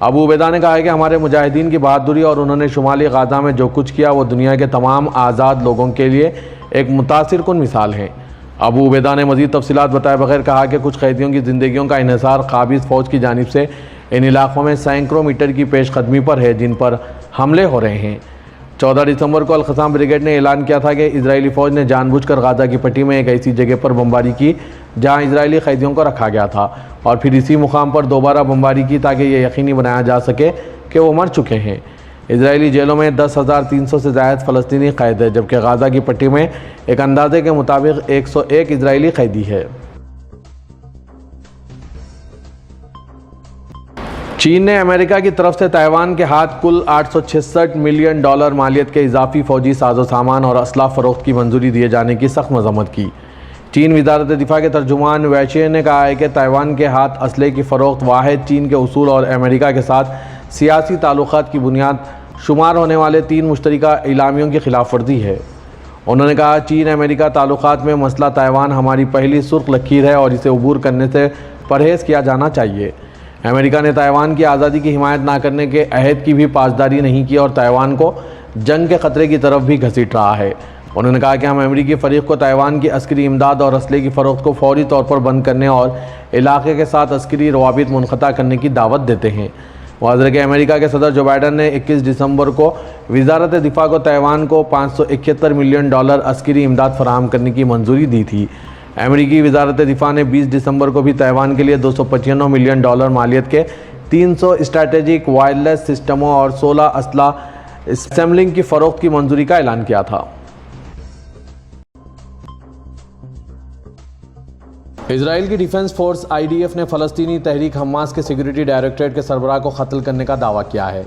ابو عبیدہ نے کہا ہے کہ ہمارے مجاہدین کی بہادری اور انہوں نے شمالی غزہ میں جو کچھ کیا وہ دنیا کے تمام آزاد لوگوں کے لیے ایک متاثر کن مثال ہے۔ ابو عبیدہ نے مزید تفصیلات بتائے بغیر کہا کہ کچھ قیدیوں کی زندگیوں کا انحصار قابض فوج کی جانب سے ان علاقوں میں سینکڑوں میٹر کی پیش قدمی پر ہے جن پر حملے ہو رہے ہیں۔ 14 دسمبر کو القسام بریگیڈ نے اعلان کیا تھا کہ اسرائیلی فوج نے جان بوجھ کر غزہ کی پٹی میں ایک ایسی جگہ پر بمباری کی جہاں اسرائیلی قیدیوں کو رکھا گیا تھا، اور پھر اسی مقام پر دوبارہ بمباری کی تاکہ یہ یقینی بنایا جا سکے کہ وہ مر چکے ہیں۔ اسرائیلی جیلوں میں 10,300 سے زائد فلسطینی قید ہیں، جبکہ غزہ کی پٹی میں ایک اندازے کے مطابق 101 اسرائیلی قیدی ہے۔ چین نے امریکہ کی طرف سے تائیوان کے ہاتھ کل $866 ملین مالیت کے اضافی فوجی ساز و سامان اور اسلحہ فروخت کی منظوری دیے جانے کی سخت مذمت کی۔ چین وزارت دفاع کے ترجمان ویشے نے کہا ہے کہ تائیوان کے ہاتھ اسلحے کی فروخت واحد چین کے اصول اور امریکہ کے ساتھ سیاسی تعلقات کی بنیاد شمار ہونے والے 3 مشترکہ اعلامیوں کی خلاف ورزی ہے۔ انہوں نے کہا چین امریکہ تعلقات میں مسئلہ تائیوان ہماری پہلی سرخ لکیر ہے اور اسے عبور کرنے سے پرہیز کیا جانا چاہیے۔ امریکہ نے تائیوان کی آزادی کی حمایت نہ کرنے کے عہد کی بھی پاسداری نہیں کی اور تائیوان کو جنگ کے خطرے کی طرف بھی گھسیٹ رہا ہے۔ انہوں نے کہا کہ ہم امریکی فریق کو تائیوان کی عسکری امداد اور اسلحے کی فروخت کو فوری طور پر بند کرنے اور علاقے کے ساتھ عسکری روابط منقطع کرنے کی دعوت دیتے ہیں۔ واضح ہے کہ امریکہ کے صدر جو بائیڈن نے 21 دسمبر کو وزارت دفاع کو تائیوان کو $571 ملین عسکری امداد فراہم کرنے کی منظوری دی تھی۔ امریکی وزارت دفاع نے 20 دسمبر کو بھی تائیوان کے لیے $295 ملین مالیت کے 300 اسٹریٹجک وائرلیس سسٹموں اور 16 اسلحہ اسمبلنگ کی فروخت کی منظوری کا اعلان کیا تھا۔ اسرائیل کی ڈیفنس فورس IDF نے فلسطینی تحریک حماس کے سیکیورٹی ڈائریکٹریٹ کے سربراہ کو قتل کرنے کا دعویٰ کیا ہے۔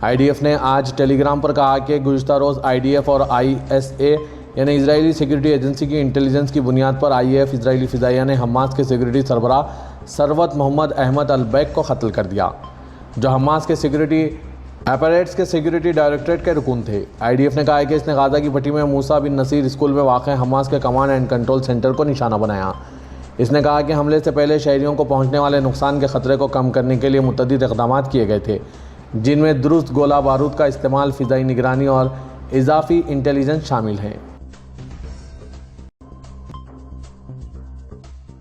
IDF نے آج ٹیلی گرام پر کہا کہ گزشتہ روز IDF اور ISA یعنی اسرائیلی سیکیورٹی ایجنسی کی انٹیلیجنس کی بنیاد پر IAF اسرائیلی فضائیہ نے حماس کے سیکیورٹی سربراہ ثروت محمد احمد البیک کو قتل کر دیا، جو حماس کے سیکیورٹی ایپریٹس کے سیکیورٹی ڈائریکٹریٹ کے رکن تھے۔ IDF نے کہا ہے کہ اس نے غزہ کی پٹی میں موسیٰ بن نصیر اسکول میں واقع حماس کے کمانڈ اینڈ کنٹرول سینٹر کو نشانہ بنایا۔ اس نے کہا کہ حملے سے پہلے شہریوں کو پہنچنے والے نقصان کے خطرے کو کم کرنے کے لیے متعدد اقدامات کیے گئے تھے، جن میں درست گولہ بارود کا استعمال، فضائی نگرانی اور اضافی انٹیلیجنس شامل ہیں۔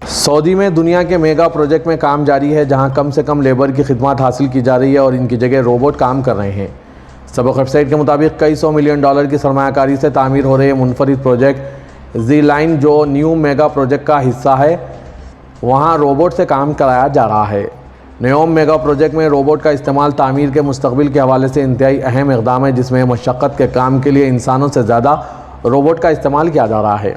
سعودی میں دنیا کے میگا پروجیکٹ میں کام جاری ہے جہاں کم سے کم لیبر کی خدمات حاصل کی جا رہی ہے اور ان کی جگہ روبوٹ کام کر رہے ہیں۔ سبق ویب سائٹ کے مطابق کئی $100 ملین کی سرمایہ کاری سے تعمیر ہو رہے منفرد پروجیکٹ زی لائن جو نیو میگا پروجیکٹ کا حصہ ہے وہاں روبوٹ سے کام کرایا جا رہا ہے۔ نیوم میگا پروجیکٹ میں روبوٹ کا استعمال تعمیر کے مستقبل کے حوالے سے انتہائی اہم اقدام ہے جس میں مشقت کے کام کے لیے انسانوں سے زیادہ روبوٹ کا استعمال کیا جا رہا ہے۔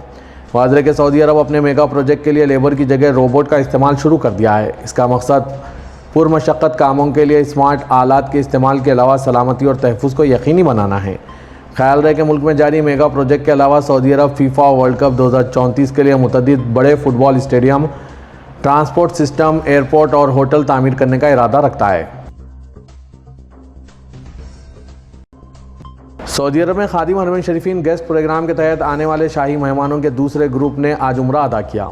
واضح ہے کہ سعودی عرب اپنے میگا پروجیکٹ کے لیے لیبر کی جگہ روبوٹ کا استعمال شروع کر دیا ہے۔ اس کا مقصد پرمشقت کاموں کے لیے اسمارٹ آلات کے استعمال کے علاوہ سلامتی اور تحفظ کو یقینی بنانا ہے۔ خیال رہے کہ ملک میں جاری میگا پروجیکٹ کے علاوہ سعودی عرب فیفا ورلڈ کپ 2034 کے لیے متعدد بڑے فٹ بال اسٹیڈیم، ٹرانسپورٹ سسٹم، ایئرپورٹ اور ہوٹل تعمیر کرنے کا ارادہ رکھتا ہے۔ سعودی عرب میں خادم حرمین شریفین گیسٹ پروگرام کے تحت آنے والے شاہی مہمانوں کے دوسرے گروپ نے آج عمرہ ادا کیا۔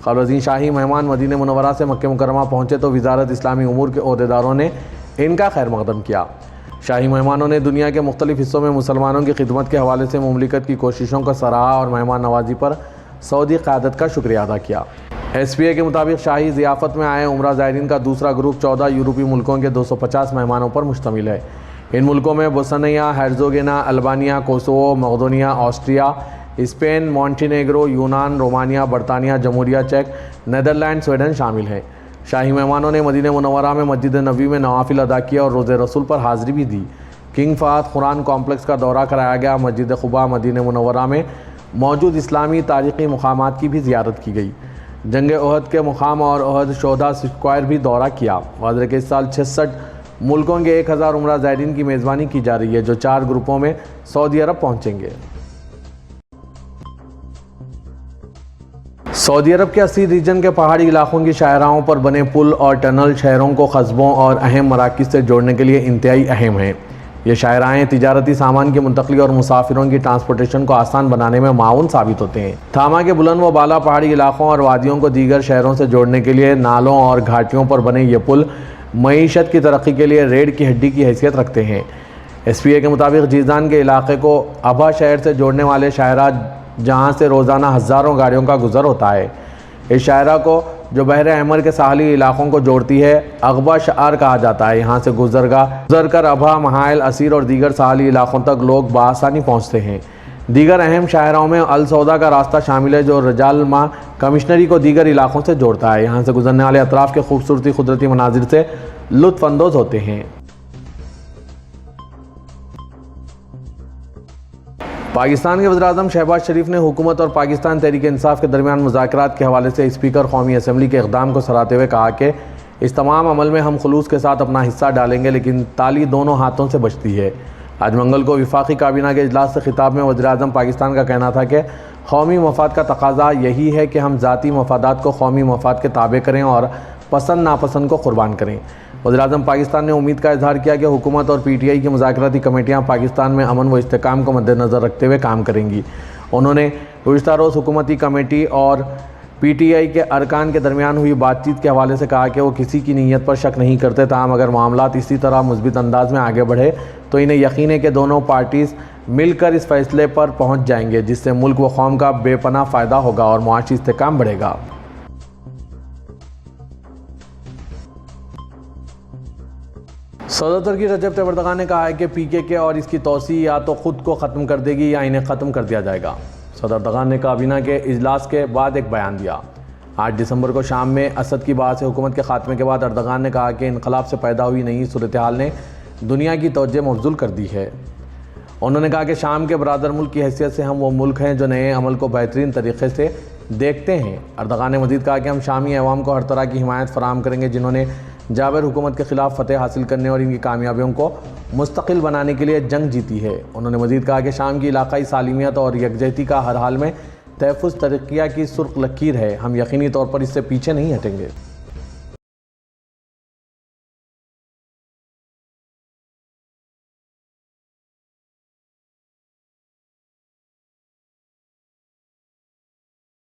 قبل ازیں شاہی مہمان مدینہ منورہ سے مکہ مکرمہ پہنچے تو وزارت اسلامی امور کے عہدیداروں نے ان کا خیر مقدم کیا۔ شاہی مہمانوں نے دنیا کے مختلف حصوں میں مسلمانوں کی خدمت کے حوالے سے مملکت کی کوششوں کو سراہا اور مہمان نوازی پر سعودی قیادت کا شکریہ ادا کیا۔ SPA کے مطابق شاہی ضیافت میں آئے عمرہ زائرین کا دوسرا گروپ 14 یورپی ملکوں کے 250 مہمانوں پر مشتمل ہے۔ ان ملکوں میں بوسنیا ہرزوگینا، البانیہ، کوسوو، مقدونیہ، آسٹریا، اسپین، مونٹینیگرو، یونان، رومانیہ، برطانیہ، جمہوریہ چیک، نیدرلینڈ، سویڈن شامل ہیں۔ شاہی مہمانوں نے مدینہ منورہ میں مسجد نبوی میں نوافل ادا کیا اور روضہ رسول پر حاضری بھی دی۔ کنگ فہد قرآن کمپلیکس کا دورہ کرایا گیا۔ مسجد قباء مدینہ منورہ میں موجود اسلامی تاریخی مقامات کی بھی زیارت کی گئی۔ جنگ احد کے مقام اور احد شہداء اسکوائر بھی دورہ کیا۔ واضح ہے کہ اس سال 66 ملکوں کے 1000 عمرہ زائرین کی میزبانی کی جا رہی ہے جو 4 گروپوں میں سعودی عرب پہنچیں گے۔ سعودی عرب کے 80 ریجن کے پہاڑی علاقوں کی شاہراہوں پر بنے پل اور ٹنل شہروں کو قصبوں اور اہم مراکز سے جوڑنے کے لیے انتہائی اہم ہیں۔ یہ شاہراہیں تجارتی سامان کی منتقلی اور مسافروں کی ٹرانسپورٹیشن کو آسان بنانے میں معاون ثابت ہوتے ہیں۔ تھاما کے بلند و بالا پہاڑی علاقوں اور وادیوں کو دیگر شہروں سے جوڑنے کے لیے نالوں اور گھاٹیوں پر بنے یہ پل معیشت کی ترقی کے لیے ریڑھ کی ہڈی کی حیثیت رکھتے ہیں۔ ایس پی اے کے مطابق جیزان کے علاقے کو ابھا شہر سے جوڑنے والے شاہراہ جہاں سے روزانہ ہزاروں گاڑیوں کا گزر ہوتا ہے۔ اس شاہراہ کو جو بحر احمر کے ساحلی علاقوں کو جوڑتی ہے اغبا شعر کہا جاتا ہے۔ یہاں سے گزر کر ابھا، محائل، اسیر اور دیگر ساحلی علاقوں تک لوگ بآسانی پہنچتے ہیں۔ دیگر اہم شاہراہوں میں السودا کا راستہ شامل ہے جو رجالما کمشنری کو دیگر علاقوں سے جوڑتا ہے۔ یہاں سے گزرنے والے اطراف کے خوبصورتی قدرتی مناظر سے لطف اندوز ہوتے ہیں۔ پاکستان کے وزیراعظم شہباز شریف نے حکومت اور پاکستان تحریک انصاف کے درمیان مذاکرات کے حوالے سے اسپیکر قومی اسمبلی کے اقدام کو سراہتے ہوئے کہا کہ اس تمام عمل میں ہم خلوص کے ساتھ اپنا حصہ ڈالیں گے، لیکن تالی دونوں ہاتھوں سے بجتی ہے۔ آج منگل کو وفاقی کابینہ کے اجلاس سے خطاب میں وزیراعظم پاکستان کا کہنا تھا کہ قومی مفاد کا تقاضا یہی ہے کہ ہم ذاتی مفادات کو قومی مفاد کے تابع کریں اور پسند ناپسند کو قربان کریں۔ وزیراعظم پاکستان نے امید کا اظہار کیا کہ حکومت اور پی ٹی آئی کی مذاکراتی کمیٹیاں پاکستان میں امن و استحکام کو مد نظر رکھتے ہوئے کام کریں گی۔ انہوں نے گزشتہ روز حکومتی کمیٹی اور پی ٹی آئی کے ارکان کے درمیان ہوئی بات چیت کے حوالے سے کہا کہ وہ کسی کی نیت پر شک نہیں کرتے، تاہم اگر معاملات اسی طرح مثبت انداز میں آگے بڑھے تو انہیں یقین ہے کہ دونوں پارٹیز مل کر اس فیصلے پر پہنچ جائیں گے جس سے ملک و قوم کا بے پناہ فائدہ ہوگا اور معاشی استحکام بڑھے گا۔ صدر ترکی رجب طیب اردغان نے کہا ہے کہ پی کے اور اس کی توسیع یا تو خود کو ختم کر دے گی یا انہیں ختم کر دیا جائے گا۔ صدر اردغان نے کابینہ کے اجلاس کے بعد ایک بیان دیا۔ 8 دسمبر کو شام میں اسد کی باعث حکومت کے خاتمے کے بعد اردغان نے کہا کہ انقلاب سے پیدا ہوئی نئی صورتحال نے دنیا کی توجہ مبذول کر دی ہے۔ انہوں نے کہا کہ شام کے برادر ملک کی حیثیت سے ہم وہ ملک ہیں جو نئے عمل کو بہترین طریقے سے دیکھتے ہیں۔ اردغان نے مزید کہا کہ ہم شامی عوام کو ہر طرح کی حمایت فراہم کریں گے جنہوں نے جابر حکومت کے خلاف فتح حاصل کرنے اور ان کی کامیابیوں کو مستقل بنانے کے لیے جنگ جیتی ہے۔ انہوں نے مزید کہا کہ شام کی علاقائی سالمیت اور یکجہتی کا ہر حال میں تحفظ ترقیہ کی سرخ لکیر ہے، ہم یقینی طور پر اس سے پیچھے نہیں ہٹیں گے۔